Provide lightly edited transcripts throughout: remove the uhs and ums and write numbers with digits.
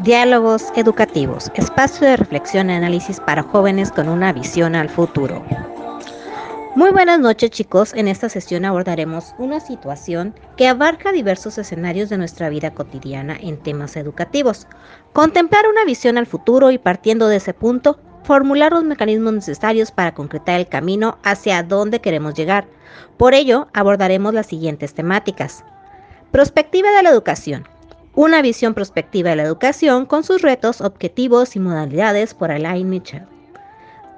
Diálogos educativos, espacio de reflexión y análisis para jóvenes con una visión al futuro. Muy buenas noches, chicos. En esta sesión abordaremos una situación que abarca diversos escenarios de nuestra vida cotidiana en temas educativos. Contemplar una visión al futuro y, partiendo de ese punto, formular los mecanismos necesarios para concretar el camino hacia dónde queremos llegar. Por ello, abordaremos las siguientes temáticas. Prospectiva de la educación. Una visión prospectiva de la educación con sus retos, objetivos y modalidades por Alain Mitchell.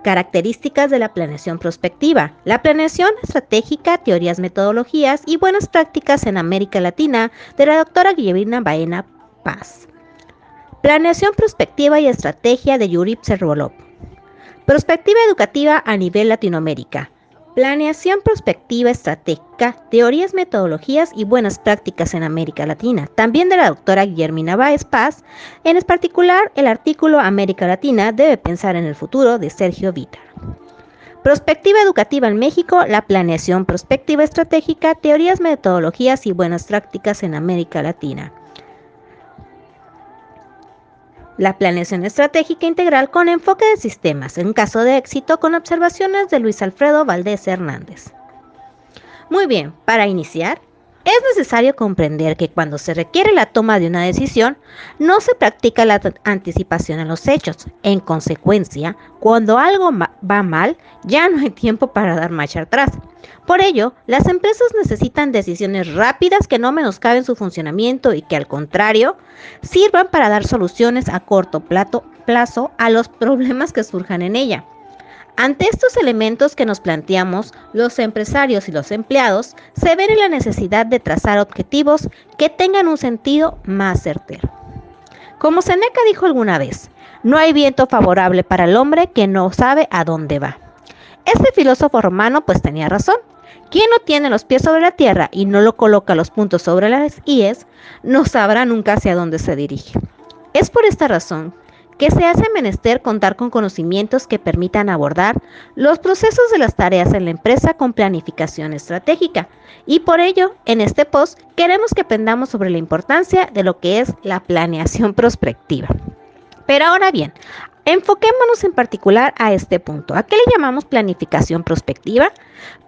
Características de la planeación prospectiva. La planeación estratégica, teorías, metodologías y buenas prácticas en América Latina de la doctora Guillermina Baena Paz. Planeación prospectiva y estrategia de Yuri Pservolov. Prospectiva educativa a nivel Latinoamérica. Planeación prospectiva estratégica, teorías, metodologías y buenas prácticas en América Latina, también de la doctora Guillermina Baez Paz, en particular el artículo América Latina debe pensar en el futuro de Sergio Vítar. Prospectiva educativa en México, la planeación prospectiva estratégica, teorías, metodologías y buenas prácticas en América Latina. La planeación estratégica integral con enfoque de sistemas, en caso de éxito, con observaciones de Luis Alfredo Valdés Hernández. Muy bien, para iniciar, es necesario comprender que cuando se requiere la toma de una decisión, no se practica la anticipación en los hechos. En consecuencia, cuando algo va mal, ya no hay tiempo para dar marcha atrás. Por ello, las empresas necesitan decisiones rápidas que no menoscaben su funcionamiento y que, al contrario, sirvan para dar soluciones a corto plazo a los problemas que surjan en ella. Ante estos elementos que nos planteamos, los empresarios y los empleados se ven en la necesidad de trazar objetivos que tengan un sentido más certero. Como Seneca dijo alguna vez, no hay viento favorable para el hombre que no sabe a dónde va. Este filósofo romano pues tenía razón. Quien no tiene los pies sobre la tierra y no lo coloca los puntos sobre las íes, no sabrá nunca hacia dónde se dirige. Es por esta razón que se hace menester contar con conocimientos que permitan abordar los procesos de las tareas en la empresa con planificación estratégica. Y por ello, en este post, queremos que aprendamos sobre la importancia de lo que es la planeación prospectiva. Pero ahora bien, enfoquémonos en particular a este punto. ¿A qué le llamamos planificación prospectiva?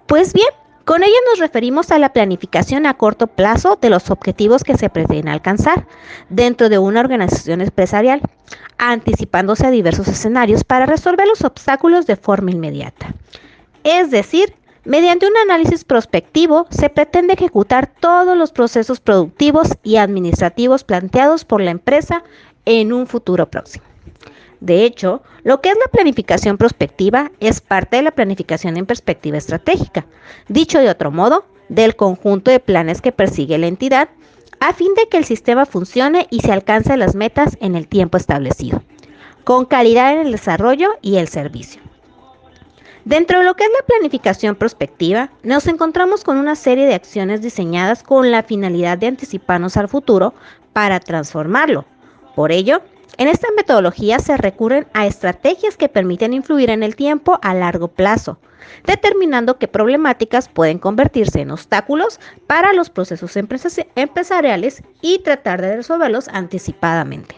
Pues bien, con ella nos referimos a la planificación a corto plazo de los objetivos que se pretenden alcanzar dentro de una organización empresarial, anticipándose a diversos escenarios para resolver los obstáculos de forma inmediata. Es decir, mediante un análisis prospectivo se pretende ejecutar todos los procesos productivos y administrativos planteados por la empresa en un futuro próximo. De hecho, lo que es la planificación prospectiva es parte de la planificación en perspectiva estratégica, dicho de otro modo, del conjunto de planes que persigue la entidad a fin de que el sistema funcione y se alcance las metas en el tiempo establecido, con calidad en el desarrollo y el servicio. Dentro de lo que es la planificación prospectiva, nos encontramos con una serie de acciones diseñadas con la finalidad de anticiparnos al futuro para transformarlo. Por ello, en esta metodología se recurren a estrategias que permiten influir en el tiempo a largo plazo, determinando qué problemáticas pueden convertirse en obstáculos para los procesos empresariales y tratar de resolverlos anticipadamente.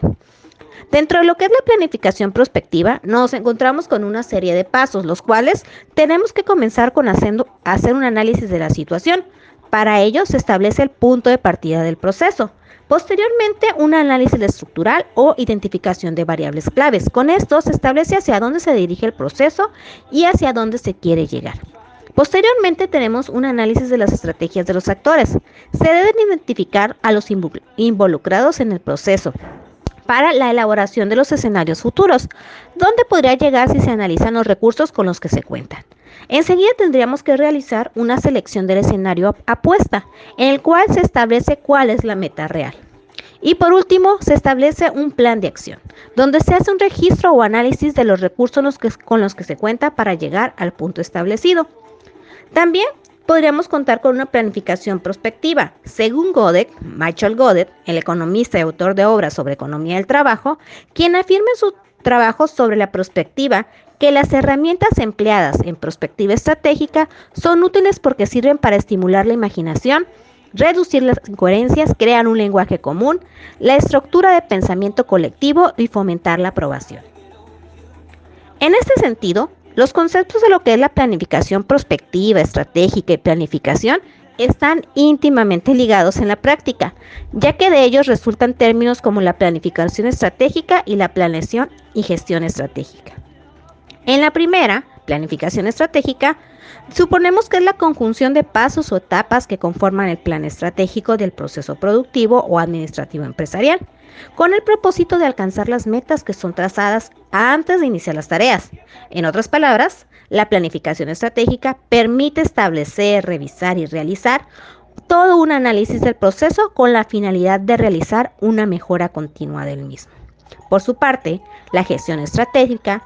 Dentro de lo que es la planificación prospectiva, nos encontramos con una serie de pasos, los cuales tenemos que comenzar con hacer un análisis de la situación. Para ello se establece el punto de partida del proceso. Posteriormente, un análisis estructural o identificación de variables claves. Con esto se establece hacia dónde se dirige el proceso y hacia dónde se quiere llegar. Posteriormente tenemos un análisis de las estrategias de los actores. Se deben identificar a los involucrados en el proceso para la elaboración de los escenarios futuros, donde podría llegar si se analizan los recursos con los que se cuentan. Enseguida tendríamos que realizar una selección del escenario apuesta, en el cual se establece cuál es la meta real. Y por último, se establece un plan de acción, donde se hace un registro o análisis de los recursos con los que se cuenta para llegar al punto establecido. También podríamos contar con una planificación prospectiva. Según Michael Godet, el economista y autor de obras sobre economía del trabajo, quien afirma en su trabajo sobre la prospectiva que las herramientas empleadas en prospectiva estratégica son útiles porque sirven para estimular la imaginación, reducir las incoherencias, crear un lenguaje común, la estructura de pensamiento colectivo y fomentar la aprobación. En este sentido, los conceptos de lo que es la planificación prospectiva, estratégica y planificación están íntimamente ligados en la práctica, ya que de ellos resultan términos como la planificación estratégica y la planeación y gestión estratégica. En la primera, planificación estratégica, suponemos que es la conjunción de pasos o etapas que conforman el plan estratégico del proceso productivo o administrativo empresarial, con el propósito de alcanzar las metas que son trazadas antes de iniciar las tareas. En otras palabras, la planificación estratégica permite establecer, revisar y realizar todo un análisis del proceso con la finalidad de realizar una mejora continua del mismo. Por su parte, la gestión estratégica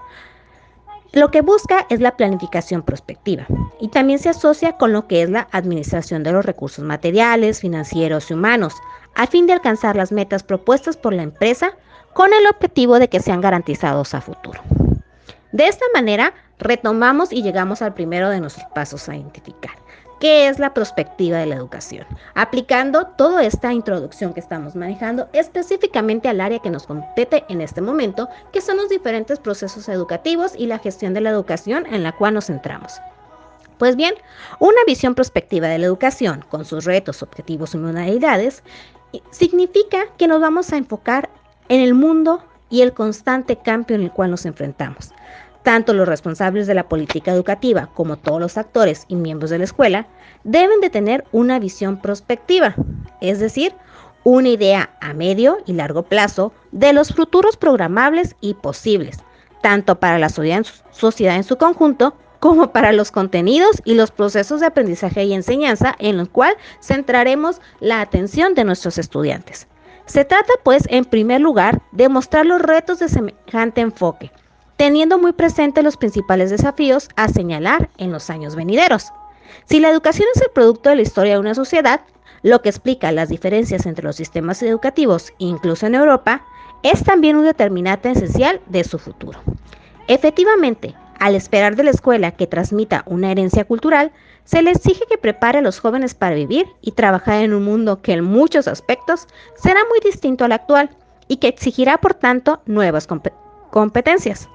lo que busca es la planificación prospectiva y también se asocia con lo que es la administración de los recursos materiales, financieros y humanos, a fin de alcanzar las metas propuestas por la empresa con el objetivo de que sean garantizados a futuro. De esta manera, retomamos y llegamos al primero de nuestros pasos a identificar, que es la perspectiva de la educación, aplicando toda esta introducción que estamos manejando específicamente al área que nos compete en este momento, que son los diferentes procesos educativos y la gestión de la educación en la cual nos centramos. Pues bien, una visión prospectiva de la educación, con sus retos, objetivos y modalidades, significa que nos vamos a enfocar en el mundo y el constante cambio en el cual nos enfrentamos. Tanto los responsables de la política educativa como todos los actores y miembros de la escuela deben de tener una visión prospectiva, es decir, una idea a medio y largo plazo de los futuros programables y posibles, tanto para la sociedad en su conjunto como para los contenidos y los procesos de aprendizaje y enseñanza en los cuales centraremos la atención de nuestros estudiantes. Se trata, pues, en primer lugar, de mostrar los retos de semejante enfoque, teniendo muy presentes los principales desafíos a señalar en los años venideros. Si la educación es el producto de la historia de una sociedad, lo que explica las diferencias entre los sistemas educativos, incluso en Europa, es también un determinante esencial de su futuro. Efectivamente, al esperar de la escuela que transmita una herencia cultural, se le exige que prepare a los jóvenes para vivir y trabajar en un mundo que en muchos aspectos será muy distinto al actual y que exigirá, por tanto, nuevas competencias.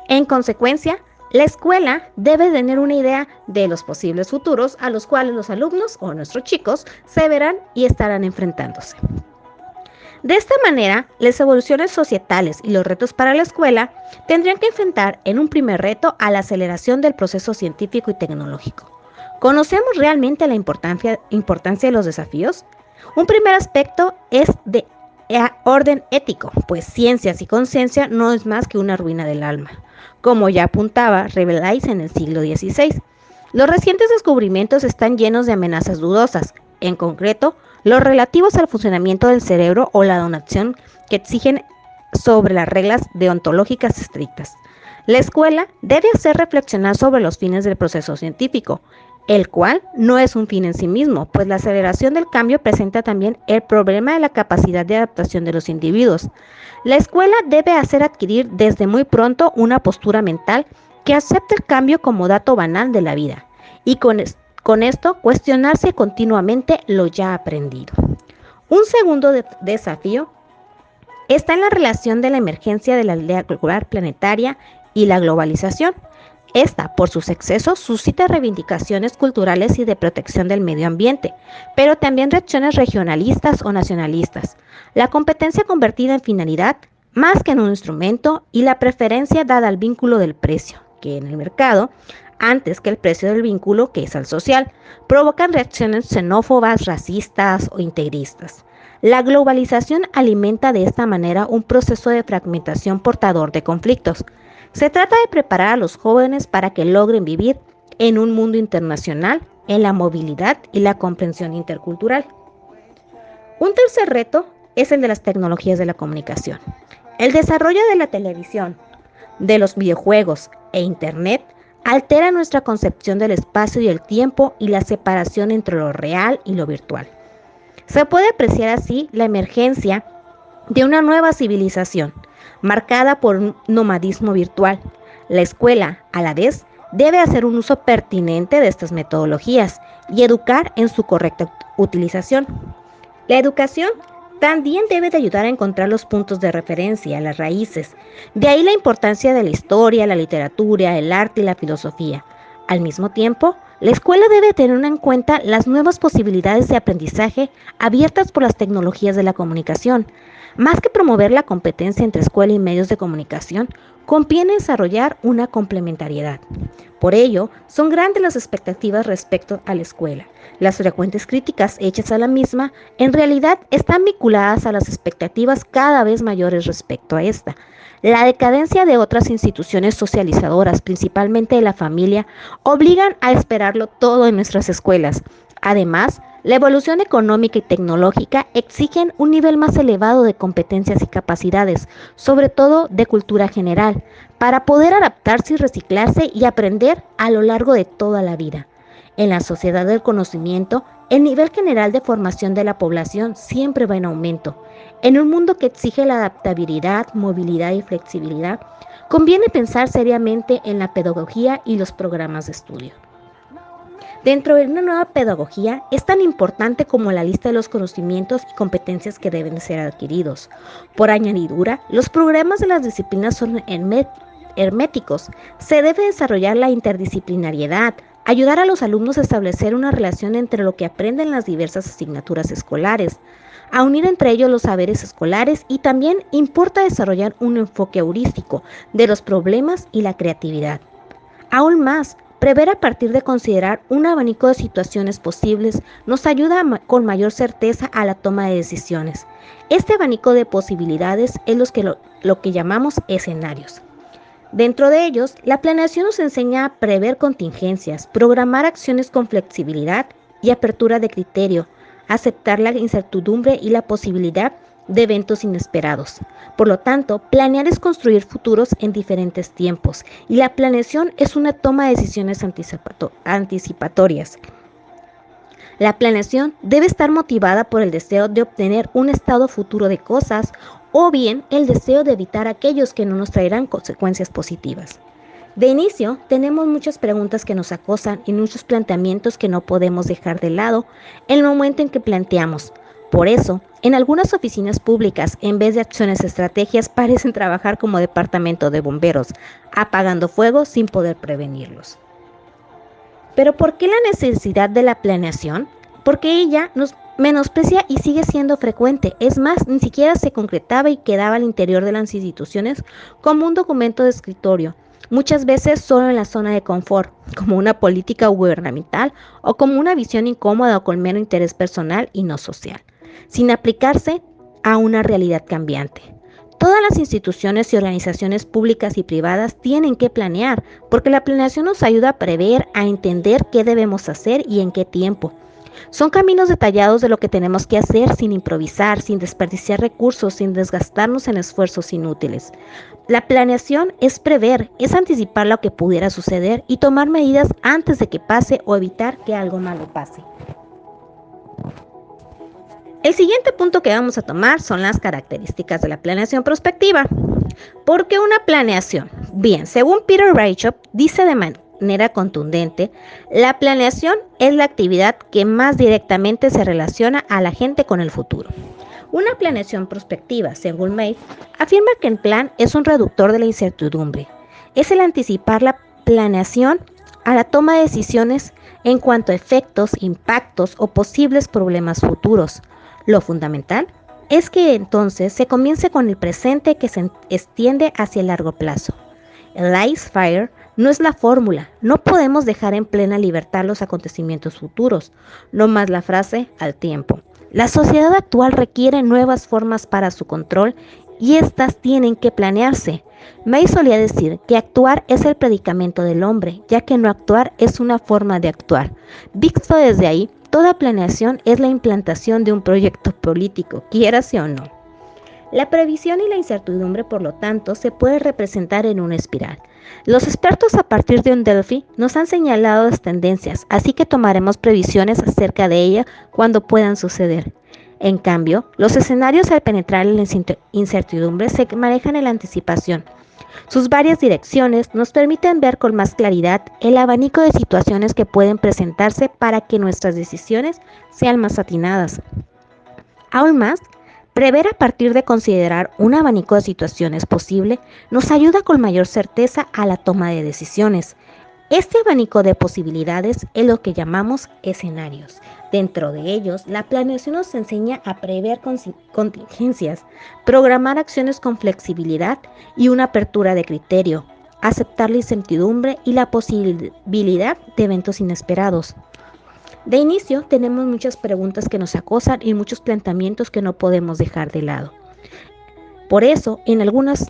En consecuencia, la escuela debe tener una idea de los posibles futuros a los cuales los alumnos o nuestros chicos se verán y estarán enfrentándose. De esta manera, las evoluciones societales y los retos para la escuela tendrían que enfrentar en un primer reto a la aceleración del proceso científico y tecnológico. ¿Conocemos realmente la importancia de los desafíos? Un primer aspecto es de orden ético, pues ciencias y conciencia no es más que una ruina del alma, como ya apuntaba Rabelais en el siglo XVI. Los recientes descubrimientos están llenos de amenazas dudosas, en concreto, los relativos al funcionamiento del cerebro o la donación que exigen sobre las reglas deontológicas estrictas. La escuela debe hacer reflexionar sobre los fines del proceso científico, el cual no es un fin en sí mismo, pues la aceleración del cambio presenta también el problema de la capacidad de adaptación de los individuos. La escuela debe hacer adquirir desde muy pronto una postura mental que acepte el cambio como dato banal de la vida y con esto cuestionarse continuamente lo ya aprendido. Un segundo desafío está en la relación de la emergencia de la aldea cultural planetaria y la globalización. Esta, por sus excesos, suscita reivindicaciones culturales y de protección del medio ambiente, pero también reacciones regionalistas o nacionalistas. La competencia convertida en finalidad, más que en un instrumento, y la preferencia dada al vínculo del precio, que en el mercado, antes que el precio del vínculo, que es al social, provocan reacciones xenófobas, racistas o integristas. La globalización alimenta de esta manera un proceso de fragmentación portador de conflictos. Se trata de preparar a los jóvenes para que logren vivir en un mundo internacional, en la movilidad y la comprensión intercultural. Un tercer reto es el de las tecnologías de la comunicación. El desarrollo de la televisión, de los videojuegos e Internet altera nuestra concepción del espacio y el tiempo y la separación entre lo real y lo virtual. Se puede apreciar así la emergencia de una nueva civilización, marcada por un nomadismo virtual. La escuela, a la vez, debe hacer un uso pertinente de estas metodologías y educar en su correcta Utilización. La educación también debe de ayudar a encontrar los puntos de referencia, las raíces. De ahí la importancia de la historia, la literatura, el arte y la filosofía. Al mismo tiempo, la escuela debe tener en cuenta las nuevas posibilidades de aprendizaje abiertas por las tecnologías de la comunicación. Más que promover la competencia entre escuela y medios de comunicación, conviene desarrollar una complementariedad. Por ello, son grandes las expectativas respecto a la escuela. Las frecuentes críticas hechas a la misma en realidad están vinculadas a las expectativas cada vez mayores respecto a esta. La decadencia de otras instituciones socializadoras, principalmente de la familia, obligan a esperarlo todo en nuestras escuelas. Además, la evolución económica y tecnológica exigen un nivel más elevado de competencias y capacidades, sobre todo de cultura general, para poder adaptarse y reciclarse y aprender a lo largo de toda la vida. En la sociedad del conocimiento, el nivel general de formación de la población siempre va en aumento. En un mundo que exige la adaptabilidad, movilidad y flexibilidad, conviene pensar seriamente en la pedagogía y los programas de estudio. Dentro de una nueva pedagogía es tan importante como la lista de los conocimientos y competencias que deben ser adquiridos. Por añadidura, los programas de las disciplinas son herméticos. Se debe desarrollar la interdisciplinariedad, ayudar a los alumnos a establecer una relación entre lo que aprenden las diversas asignaturas escolares, a unir entre ellos los saberes escolares y también importa desarrollar un enfoque heurístico de los problemas y la creatividad. Aún más, prever a partir de considerar un abanico de situaciones posibles nos ayuda con mayor certeza a la toma de decisiones. Este abanico de posibilidades es lo que llamamos escenarios. Dentro de ellos, la planeación nos enseña a prever contingencias, programar acciones con flexibilidad y apertura de criterio, aceptar la incertidumbre y la posibilidad de eventos inesperados. Por lo tanto, planear es construir futuros en diferentes tiempos y la planeación es una toma de decisiones anticipatorias. La planeación debe estar motivada por el deseo de obtener un estado futuro de cosas o bien el deseo de evitar aquellos que no nos traerán consecuencias positivas. De inicio, tenemos muchas preguntas que nos acosan y muchos planteamientos que no podemos dejar de lado en el momento en que planteamos. Por eso, en algunas oficinas públicas, en vez de acciones estrategias, parecen trabajar como departamento de bomberos, apagando fuegos sin poder prevenirlos. ¿Pero por qué la necesidad de la planeación? Porque ella nos menosprecia y sigue siendo frecuente. Es más, ni siquiera se concretaba y quedaba al interior de las instituciones como un documento de escritorio, muchas veces solo en la zona de confort, como una política gubernamental o como una visión incómoda o con mero interés personal y no social, sin aplicarse a una realidad cambiante. Todas las instituciones y organizaciones públicas y privadas tienen que planear, porque la planeación nos ayuda a prever, a entender qué debemos hacer y en qué tiempo. Son caminos detallados de lo que tenemos que hacer sin improvisar, sin desperdiciar recursos, sin desgastarnos en esfuerzos inútiles. La planeación es prever, es anticipar lo que pudiera suceder y tomar medidas antes de que pase o evitar que algo malo pase. El siguiente punto que vamos a tomar son las características de la planeación prospectiva. ¿Por qué una planeación? Bien, según Peter Bishop, dice de manera contundente, la planeación es la actividad que más directamente se relaciona a la gente con el futuro. Una planeación prospectiva, según May, afirma que el plan es un reductor de la incertidumbre. Es el anticipar la planeación a la toma de decisiones en cuanto a efectos, impactos o posibles problemas futuros. Lo fundamental es que entonces se comience con el presente que se extiende hacia el largo plazo. El laissez-faire no es la fórmula, no podemos dejar en plena libertad los acontecimientos futuros, no más la frase al tiempo. La sociedad actual requiere nuevas formas para su control y estas tienen que planearse. May solía decir que actuar es el predicamento del hombre, ya que no actuar es una forma de actuar. Visto desde ahí, toda planeación es la implantación de un proyecto político, quiérase o no. La previsión y la incertidumbre, por lo tanto, se puede representar en una espiral. Los expertos a partir de un Delphi nos han señalado las tendencias, así que tomaremos previsiones acerca de ellas cuando puedan suceder. En cambio, los escenarios al penetrar en la incertidumbre se manejan en la anticipación. Sus varias direcciones nos permiten ver con más claridad el abanico de situaciones que pueden presentarse para que nuestras decisiones sean más atinadas. Aún más, prever a partir de considerar un abanico de situaciones posible nos ayuda con mayor certeza a la toma de decisiones. Este abanico de posibilidades es lo que llamamos escenarios. Dentro de ellos, la planeación nos enseña a prever contingencias, programar acciones con flexibilidad y una apertura de criterio, aceptar la incertidumbre y la posibilidad de eventos inesperados. De inicio, tenemos muchas preguntas que nos acosan y muchos planteamientos que no podemos dejar de lado. Por eso, en algunos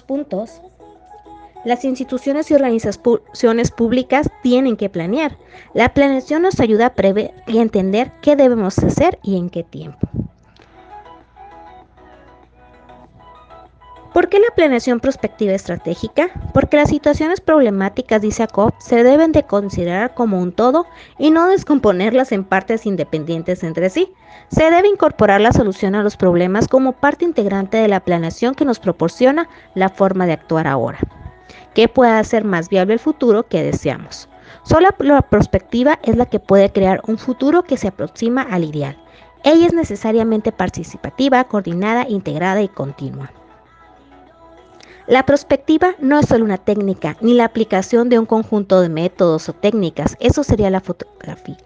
puntos, las instituciones y organizaciones públicas tienen que planear. La planeación nos ayuda a prever y a entender qué debemos hacer y en qué tiempo. ¿Por qué la planeación prospectiva estratégica? Porque las situaciones problemáticas, dice Jacob, se deben de considerar como un todo y no descomponerlas en partes independientes entre sí. Se debe incorporar la solución a los problemas como parte integrante de la planeación que nos proporciona la forma de actuar ahora, que pueda hacer más viable el futuro que deseamos. Solo la prospectiva es la que puede crear un futuro que se aproxima al ideal. Ella es necesariamente participativa, coordinada, integrada y continua. La prospectiva no es solo una técnica, ni la aplicación de un conjunto de métodos o técnicas, eso sería la fotografía.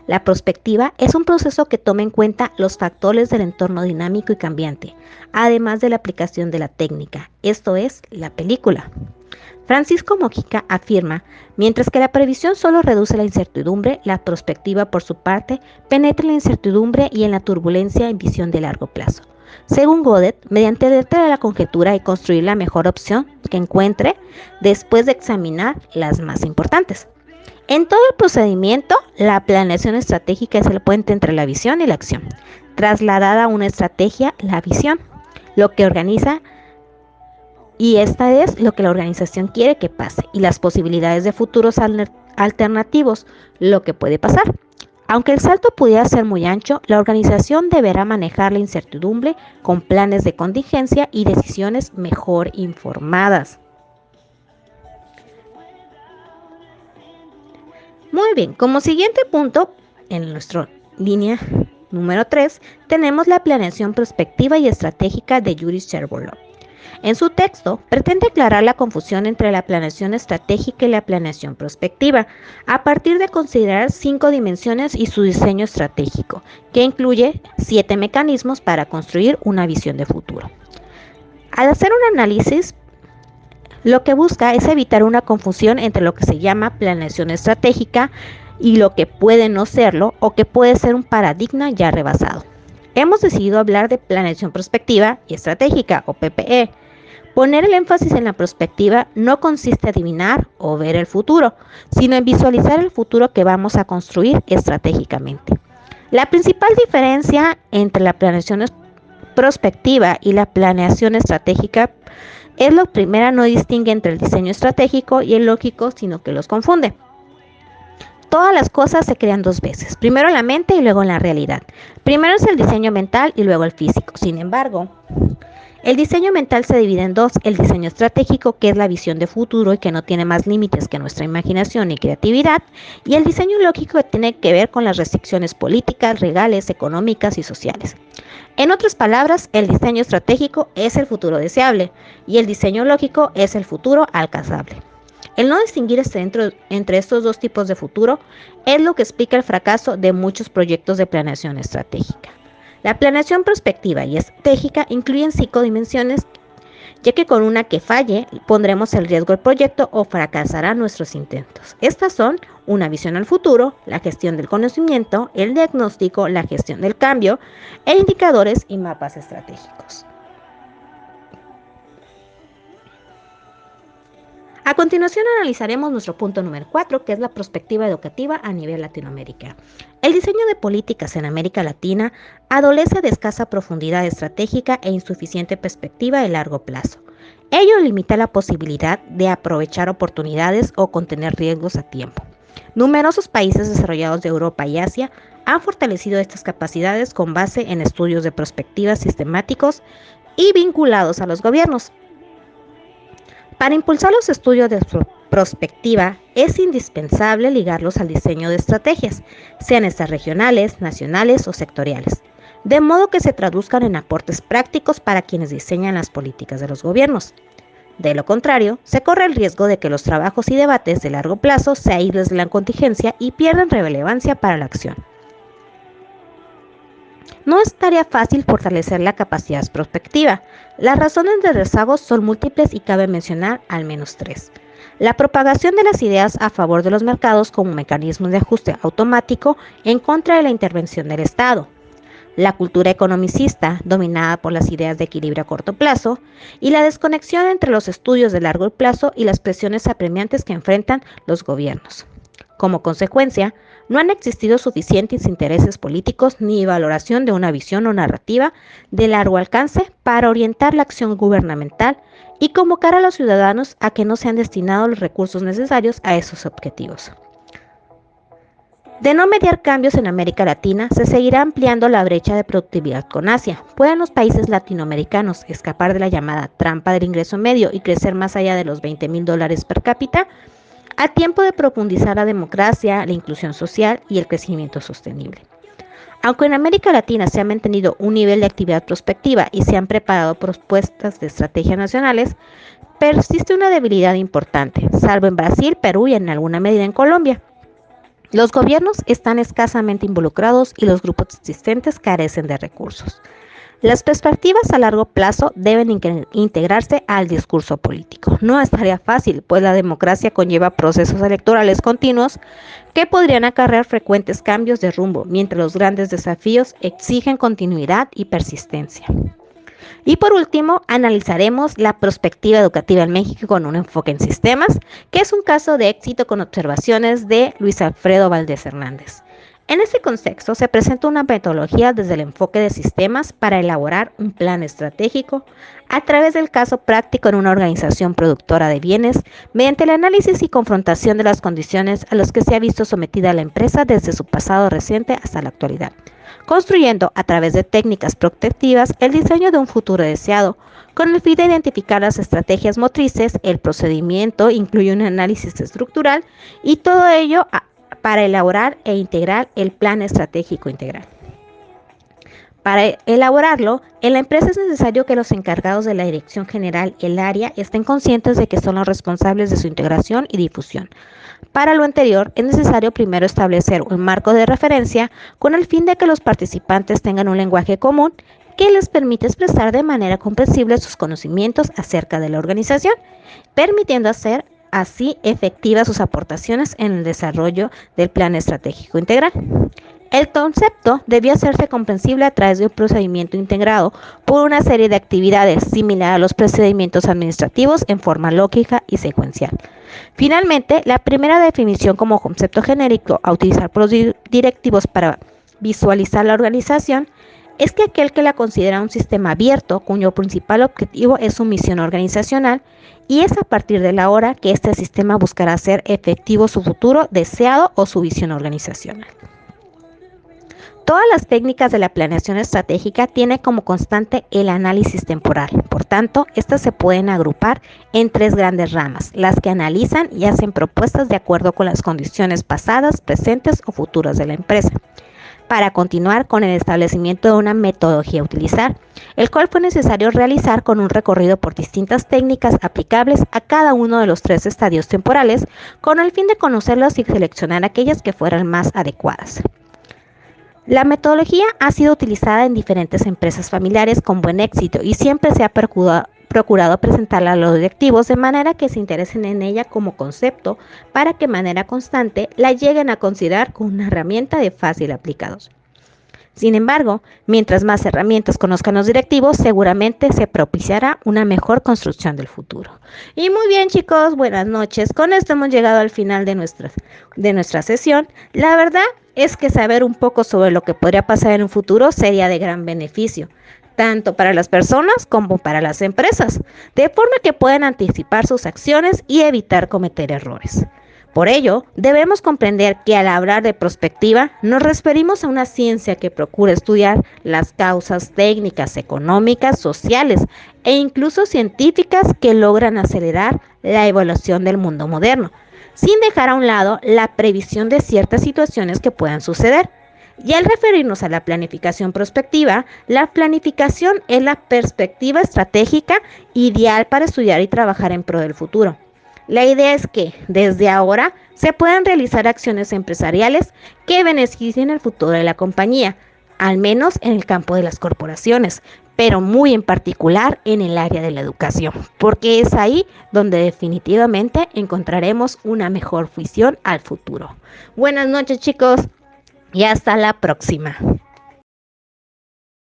La prospectiva es un proceso que toma en cuenta los factores del entorno dinámico y cambiante, además de la aplicación de la técnica, esto es, la película. Francisco Mojica afirma, mientras que la previsión solo reduce la incertidumbre, la prospectiva, por su parte, penetra en la incertidumbre y en la turbulencia en visión de largo plazo. Según Godet, mediante detener la conjetura y construir la mejor opción que encuentre después de examinar las más importantes. En todo el procedimiento, la planeación estratégica es el puente entre la visión y la acción. Trasladada a una estrategia, la visión, lo que organiza, y esta es lo que la organización quiere que pase, y las posibilidades de futuros alternativos, lo que puede pasar. Aunque el salto pudiera ser muy ancho, la organización deberá manejar la incertidumbre con planes de contingencia y decisiones mejor informadas. Muy bien, como siguiente punto, en nuestra línea número 3, tenemos la planeación prospectiva y estratégica de Yuri Chervolov. En su texto, pretende aclarar la confusión entre la planeación estratégica y la planeación prospectiva, a partir de considerar 5 dimensiones y su diseño estratégico, que incluye 7 mecanismos para construir una visión de futuro. Al hacer un análisis, lo que busca es evitar una confusión entre lo que se llama planeación estratégica y lo que puede no serlo o que puede ser un paradigma ya rebasado. Hemos decidido hablar de planeación prospectiva y estratégica, o PPE. Poner el énfasis en la prospectiva no consiste en adivinar o ver el futuro, sino en visualizar el futuro que vamos a construir estratégicamente. La principal diferencia entre la planeación prospectiva y la planeación estratégica es la primera no distingue entre el diseño estratégico y el lógico, sino que los confunde. Todas las cosas se crean 2 veces, primero en la mente y luego en la realidad. Primero es el diseño mental y luego el físico. Sin embargo, el diseño mental se divide en 2, el diseño estratégico, que es la visión de futuro y que no tiene más límites que nuestra imaginación y creatividad, y el diseño lógico, que tiene que ver con las restricciones políticas, legales, económicas y sociales. En otras palabras, el diseño estratégico es el futuro deseable y el diseño lógico es el futuro alcanzable. El no distinguir entre estos 2 tipos de futuro es lo que explica el fracaso de muchos proyectos de planeación estratégica. La planeación prospectiva y estratégica incluyen 5 dimensiones, ya que con una que falle pondremos en riesgo el proyecto o fracasarán nuestros intentos. Estas son una visión al futuro, la gestión del conocimiento, el diagnóstico, la gestión del cambio, e indicadores y mapas estratégicos. A continuación analizaremos nuestro punto número 4, que es la perspectiva educativa a nivel Latinoamérica. El diseño de políticas en América Latina adolece de escasa profundidad estratégica e insuficiente perspectiva de largo plazo. Ello limita la posibilidad de aprovechar oportunidades o contener riesgos a tiempo. Numerosos países desarrollados de Europa y Asia han fortalecido estas capacidades con base en estudios de perspectivas sistemáticos y vinculados a los gobiernos. Para impulsar los estudios de prospectiva, es indispensable ligarlos al diseño de estrategias, sean estas regionales, nacionales o sectoriales, de modo que se traduzcan en aportes prácticos para quienes diseñan las políticas de los gobiernos. De lo contrario, se corre el riesgo de que los trabajos y debates de largo plazo se aíslen de la contingencia y pierdan relevancia para la acción. No es tarea fácil fortalecer la capacidad prospectiva. Las razones de rezago son múltiples y cabe mencionar al menos 3. La propagación de las ideas a favor de los mercados como mecanismos de ajuste automático en contra de la intervención del Estado. La cultura economicista, dominada por las ideas de equilibrio a corto plazo, y la desconexión entre los estudios de largo plazo y las presiones apremiantes que enfrentan los gobiernos. Como consecuencia, no han existido suficientes intereses políticos ni valoración de una visión o narrativa de largo alcance para orientar la acción gubernamental y convocar a los ciudadanos a que no sean destinados los recursos necesarios a esos objetivos. De no mediar cambios en América Latina, se seguirá ampliando la brecha de productividad con Asia. ¿Pueden los países latinoamericanos escapar de la llamada trampa del ingreso medio y crecer más allá de los $20,000 per cápita? A tiempo de profundizar la democracia, la inclusión social y el crecimiento sostenible. Aunque en América Latina se ha mantenido un nivel de actividad prospectiva y se han preparado propuestas de estrategias nacionales, persiste una debilidad importante, salvo en Brasil, Perú y en alguna medida en Colombia. Los gobiernos están escasamente involucrados y los grupos existentes carecen de recursos. Las perspectivas a largo plazo deben integrarse al discurso político. No es tarea fácil, pues la democracia conlleva procesos electorales continuos que podrían acarrear frecuentes cambios de rumbo, mientras los grandes desafíos exigen continuidad y persistencia. Y por último, analizaremos la perspectiva educativa en México con un enfoque en sistemas, que es un caso de éxito con observaciones de Luis Alfredo Valdés Hernández. En este contexto se presenta una metodología desde el enfoque de sistemas para elaborar un plan estratégico a través del caso práctico en una organización productora de bienes mediante el análisis y confrontación de las condiciones a las que se ha visto sometida la empresa desde su pasado reciente hasta la actualidad, construyendo a través de técnicas prospectivas el diseño de un futuro deseado, con el fin de identificar las estrategias motrices. El procedimiento incluye un análisis estructural y todo ello para elaborar e integrar el plan estratégico integral. Para elaborarlo, en la empresa es necesario que los encargados de la dirección general, el área, estén conscientes de que son los responsables de su integración y difusión. Para lo anterior, es necesario primero establecer un marco de referencia con el fin de que los participantes tengan un lenguaje común que les permite expresar de manera comprensible sus conocimientos acerca de la organización, permitiendo hacer así efectivas sus aportaciones en el desarrollo del plan estratégico integral. El concepto debía hacerse comprensible a través de un procedimiento integrado por una serie de actividades similar a los procedimientos administrativos en forma lógica y secuencial. Finalmente, la primera definición como concepto genérico a utilizar por los directivos para visualizar la organización es que aquel que la considera un sistema abierto cuyo principal objetivo es su misión organizacional, y es a partir de la hora que este sistema buscará hacer efectivo su futuro deseado o su visión organizacional. Todas las técnicas de la planeación estratégica tienen como constante el análisis temporal. Por tanto, estas se pueden agrupar en 3 grandes ramas, las que analizan y hacen propuestas de acuerdo con las condiciones pasadas, presentes o futuras de la empresa, para continuar con el establecimiento de una metodología a utilizar, el cual fue necesario realizar con un recorrido por distintas técnicas aplicables a cada uno de los 3 estadios temporales, con el fin de conocerlas y seleccionar aquellas que fueran más adecuadas. La metodología ha sido utilizada en diferentes empresas familiares con buen éxito y siempre se ha procurado presentarla a los directivos de manera que se interesen en ella como concepto para que de manera constante la lleguen a considerar como una herramienta de fácil aplicación. Sin embargo, mientras más herramientas conozcan los directivos, seguramente se propiciará una mejor construcción del futuro. Y muy bien, chicos, buenas noches. Con esto hemos llegado al final de nuestra sesión. La verdad es que saber un poco sobre lo que podría pasar en un futuro sería de gran beneficio, tanto para las personas como para las empresas, de forma que puedan anticipar sus acciones y evitar cometer errores. Por ello, debemos comprender que al hablar de prospectiva nos referimos a una ciencia que procura estudiar las causas técnicas, económicas, sociales e incluso científicas que logran acelerar la evolución del mundo moderno, sin dejar a un lado la previsión de ciertas situaciones que puedan suceder. Y al referirnos a la planificación prospectiva, la planificación es la perspectiva estratégica ideal para estudiar y trabajar en pro del futuro. La idea es que, desde ahora, se puedan realizar acciones empresariales que beneficien el futuro de la compañía, al menos en el campo de las corporaciones, pero muy en particular en el área de la educación, porque es ahí donde definitivamente encontraremos una mejor visión al futuro. Buenas noches, chicos, y hasta la próxima.